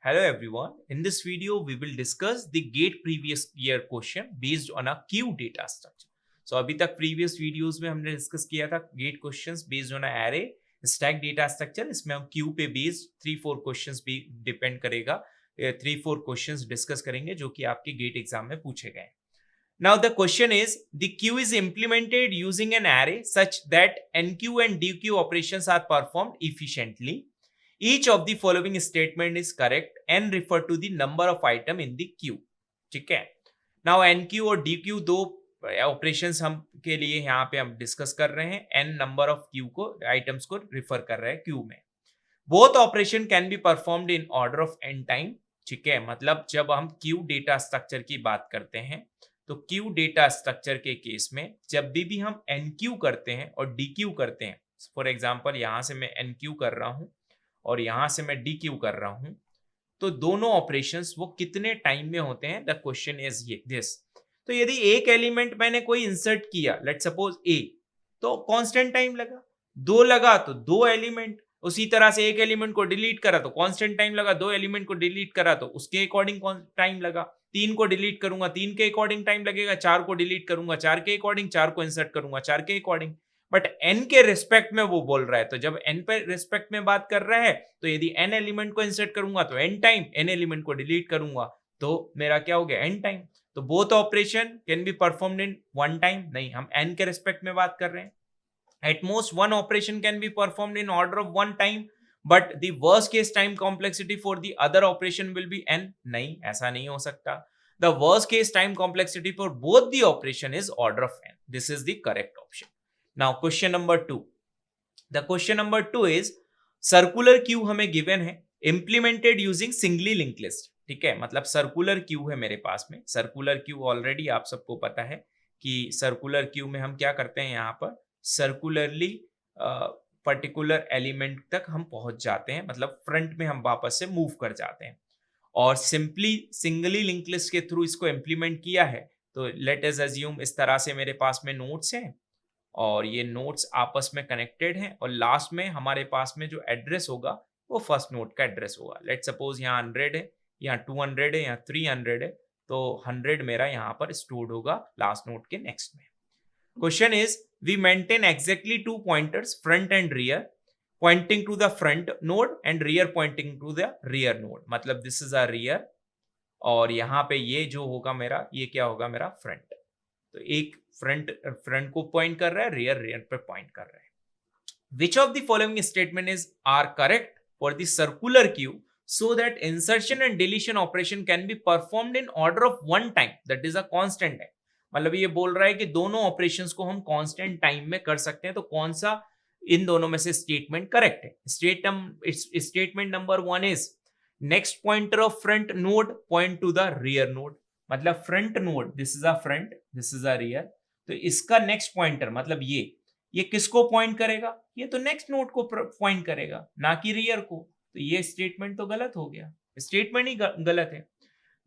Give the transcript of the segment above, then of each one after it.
Hello everyone. In this video, we will discuss the GATE previous year question based on a queue data structure. So अभी तक previous videos में हमने discuss किया था GATE questions based on a array stack data structure. इसमें हम queue पे based 3-4 questions भी depend करेगा 3-4 questions discuss करेंगे जो कि आपके GATE exam में पूछे गए. Now the question is the queue is implemented using an array such that NQ and DQ operations are performed efficiently. Each of the following statement is correct and refer to the number of item in the queue. ठीक है. Now NQ और DQ दो operations हम के लिए यहाँ पे हम डिस्कस कर रहे हैं. n नंबर ऑफ क्यू को आइटम्स को रिफर कर रहे हैं क्यू में. Both operation can be performed in order of n time. ठीक है, मतलब जब हम क्यू डेटा स्ट्रक्चर की बात करते हैं तो क्यू डेटा स्ट्रक्चर के केस में जब भी हम NQ करते हैं और DQ करते हैं, फॉर एग्जांपल यहाँ से मैं NQ कर रहा हूँ और यहां से मैं DQ कर रहा हूं, तो दोनों ऑपरेशंस वो कितने टाइम में होते हैं. The question is this. तो यदि एक एलिमेंट मैंने कोई इंसर्ट किया, लेट्स सपोज A, तो कांस्टेंट टाइम लगा. दो लगा तो दो एलिमेंट. उसी तरह से एक एलिमेंट को डिलीट करा तो कांस्टेंट टाइम लगा. दो एलिमेंट को डिलीट करा तो उसके अकॉर्डिंग टाइम लगा. तीन को डिलीट करूंगा, तीन के अकॉर्डिंग टाइम लगेगा. चार को डिलीट करूंगा, चार के अकॉर्डिंग. चार को इंसर्ट करूंगा, चार के अकॉर्डिंग. बट n के रिस्पेक्ट में वो बोल रहा है, तो जब n पे रिस्पेक्ट में बात कर रहा है तो यदि n एलिमेंट को इंसर्ट करूंगा तो n टाइम, n एलिमेंट को डिलीट करूंगा तो मेरा क्या हो गया, n टाइम. तो both operation can be performed in one time. नहीं, हम n के रिस्पेक्ट में बात कर रहे हैं. At most one operation can be performed in order of one time, but the worst case time complexity for the other operation will be n. नहीं, ऐसा नहीं हो सकता. The worst case time complexity for both the operation is order of n. This is the correct option. Now question number 2. The question number 2 is circular queue हमें given है, implemented using singly linked list. ठीक है, मतलब circular queue है मेरे पास में. Circular queue already आप सबको पता है कि सर्कुलर क्यू में हम क्या करते हैं, यहाँ पर सर्कुलरली पर्टिकुलर एलिमेंट तक हम पहुंच जाते हैं, मतलब फ्रंट में हम वापस से मूव कर जाते हैं. और सिंपली सिंगली लिंक लिस्ट के थ्रू इसको इंप्लीमेंट किया है. तो लेट अस अज्यूम इस तरह से मेरे पास में नोड्स हैं और ये नोड्स आपस में कनेक्टेड हैं और लास्ट में हमारे पास में जो एड्रेस होगा वो फर्स्ट नोड का एड्रेस होगा. लेट सपोज यहाँ 100 है, यहाँ 200 है, यहाँ 300 है, तो 100 मेरा यहाँ पर स्टोर्ड होगा लास्ट नोड के नेक्स्ट में. Question is we maintain exactly two pointers front and rear pointing to the front node and rear pointing to the rear node. मतलब दिस इज अ रियर और यहाँ पे ये जो होगा मेरा, ये क्या होगा मेरा फ्रंट. तो एक फ्रंट को पॉइंट कर रहा है, रियर पे पॉइंट कर रहा है. Which of the following statement is are correct for the circular queue so that insertion and deletion operation can be performed in order of one time that is a constant time. मतलब ये बोल रहा है कि दोनों operations को हम constant time में कर सकते हैं. तो कौन सा इन दोनों में से स्टेटमेंट करेक्ट है? Statement number 1 is next pointer of front node point to the rear node. मतलब front node, this is a front, this is a rear, तो इसका नेक्स्ट पॉइंटर मतलब ये किसको पॉइंट करेगा? ये तो नेक्स्ट नोड को पॉइंट करेगा, ना कि रियर को. तो ये स्टेटमेंट तो गलत हो गया, स्टेटमेंट ही गलत है.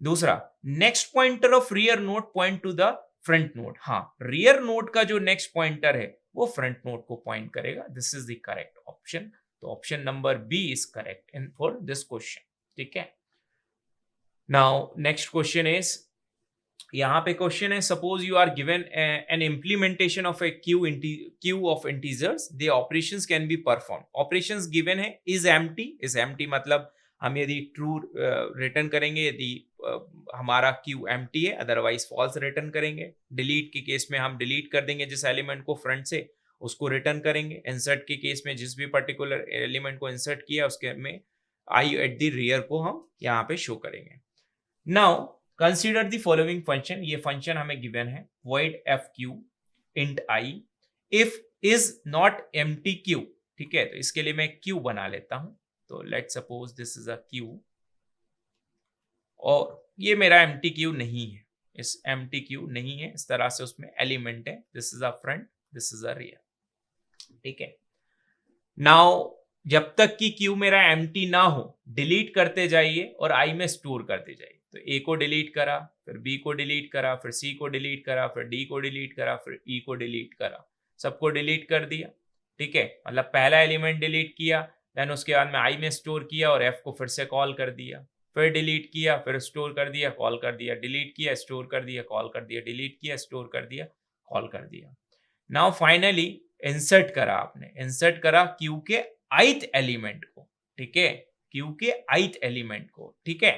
दूसरा, next pointer of rear node point to the front node. हाँ, रियर नोड का जो नेक्स्ट पॉइंटर है वो फ्रंट नोड को पॉइंट करेगा. This is the correct option. तो option number B is correct in for this question. ठीक है. नाउ नेक्स्ट क्वेश्चन इज, यहाँ पे क्वेश्चन है, suppose you are given an implementation of a queue of integers, the operations can be perform. Operations given है, is empty मतलब हम यदि true return करेंगे यदि हमारा क्यू एम्प्टी है, अदरवाइज फॉल्स रिटर्न करेंगे. डिलीट के केस में हम डिलीट कर देंगे जिस एलिमेंट को फ्रंट से, उसको रिटर्न करेंगे. इंसर्ट के केस में जिस भी पर्टिकुलर एलिमेंट को इंसर्ट किया उसके में आई एट द रियर को हम यहाँ पे शो करेंगे. Now consider the following function. ये फंक्शन हमें गिवन है, void fq int i if is not empty q. ठीक है, तो इसके लिए मैं q बना लेता हूं. तो let suppose this is a q और ये मेरा empty q नहीं है, इस empty q नहीं है, इस तरह से उसमें एलिमेंट है. This is a front, this is a rear. ठीक है. नाउ जब तक कि q मेरा empty ना हो, डिलीट करते जाइए और i में स्टोर करते जाइए. तो a को डिलीट करा, फिर b को डिलीट करा, फिर c को डिलीट करा, फिर d को डिलीट करा, फिर e को डिलीट करा, सबको डिलीट कर दिया. ठीक है, मतलब पहला एलिमेंट डिलीट किया, देन उसके बाद में i में स्टोर किया और f को फिर से कॉल कर दिया. फिर डिलीट किया, फिर स्टोर कर दिया, कॉल कर दिया, डिलीट किया, स्टोर कर दिया, कॉल कर दिया, डिलीट किया, स्टोर कर दिया, कॉल कर दिया। नाउ फाइनली इंसर्ट करा आपने, इंसर्ट करा क्यू के ith एलिमेंट को, ठीक है, क्यू के ith एलिमेंट को, ठीक है।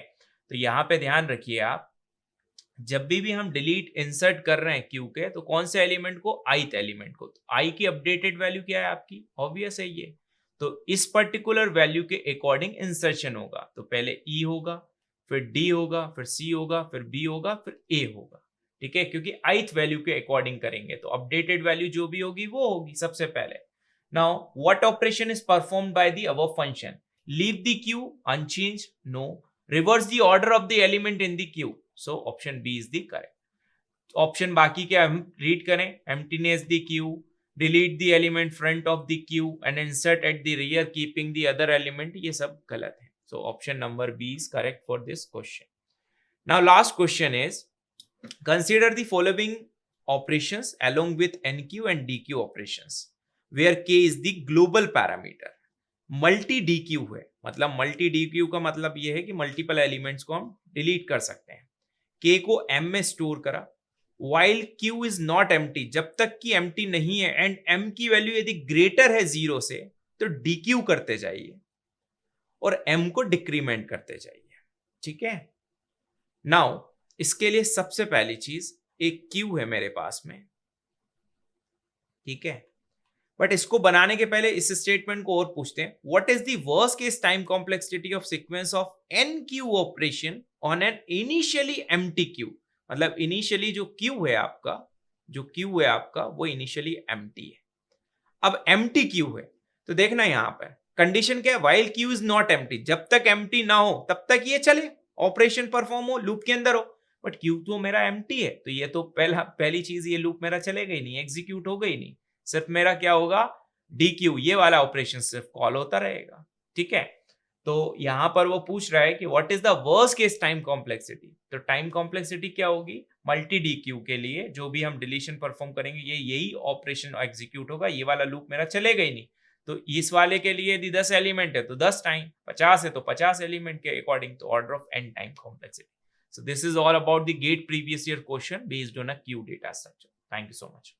तो यहाँ पे ध्यान रखिए आप, जब भी हम डिलीट इंसर्ट कर रहे हैं क्यू के, तो कौन से एलिमेंट को, ith एलिमेंट को। तो आई की अपडेटेड वैल्यू क्या है आपकी, ऑब्वियस है ये, तो इस पर्टिकुलर वैल्यू के अकॉर्डिंग इंसर्शन होगा। तो पहले ई होगा, फिर डी होगा, फिर सी होगा, फिर बी होगा, फिर ए होगा, ठीक है, क्योंकि ith वैल्यू के अकॉर्डिंग करेंगे तो अपडेटेड वैल्यू जो भी होगी वो होगी सबसे पहले। Now what operation is performed by the above function, leave the queue unchanged, no, reverse the order of the element in the queue, so option B is the correct option. बाकी क्या हम रीड करें, emptiness the queue, delete the element front of the queue and insert at the rear keeping the other element, ये सब गलत है। So option number B is correct for this question. Now last question is, consider the following operations along with NQ and DQ operations where K is the global parameter. Multi DQ है, मतलब multi DQ का मतलब ये है कि multiple elements को हम delete कर सकते हैं। K को M में स्टोर करा, while Q is not empty, जब तक कि empty नहीं है, एंड M की वैल्यू यदि ग्रेटर है 0 से तो DQ करते जाइए और M को डिक्रीमेंट करते जाइए, ठीक है। नाउ इसके लिए सबसे पहली चीज, एक Q है मेरे पास में, ठीक है, बट इसको बनाने के पहले इस स्टेटमेंट को और पूछते हैं, what is the worst case time complexity of sequence of NQ operation on an initially empty Q. मतलब इनिशियली जो क्यू है आपका, जो क्यू है आपका वो इनिशियली एम्प्टी है। अब एम्प्टी क्यू है तो देखना यहां पे कंडीशन क्या है, while Q is not empty, जब तक एम्प्टी ना हो तब तक ये चले, ऑपरेशन परफॉर्म हो, लूप के अंदर हो, बट क्यू तो मेरा एम्प्टी है तो ये तो पहली चीज, ये लूप मेरा चलेगा ही नहीं, एग्जीक्यूट होगा ही नहीं, सिर्फ मेरा क्या होगा, डी क्यू, ये वाला ऑपरेशन सिर्फ कॉल होता रहेगा, ठीक है। तो यहां पर वो पूछ रहा है कि what is the worst case time complexity, तो टाइम कॉम्प्लेक्सिटी क्या होगी, मल्टी डी क्यू के लिए जो भी हम डिलीशन परफॉर्म करेंगे ये यही ऑपरेशन एग्जीक्यूट होगा, ये वाला लूप मेरा चलेगा ही नहीं। तो इस वाले के लिए यदि 10 एलिमेंट है तो 10 टाइम, 50 है तो 50 एलिमेंट के अकॉर्डिंग, तो order of n time complexity. So this is all about the GATE previous year question based on a queue data structure. Thank you so much.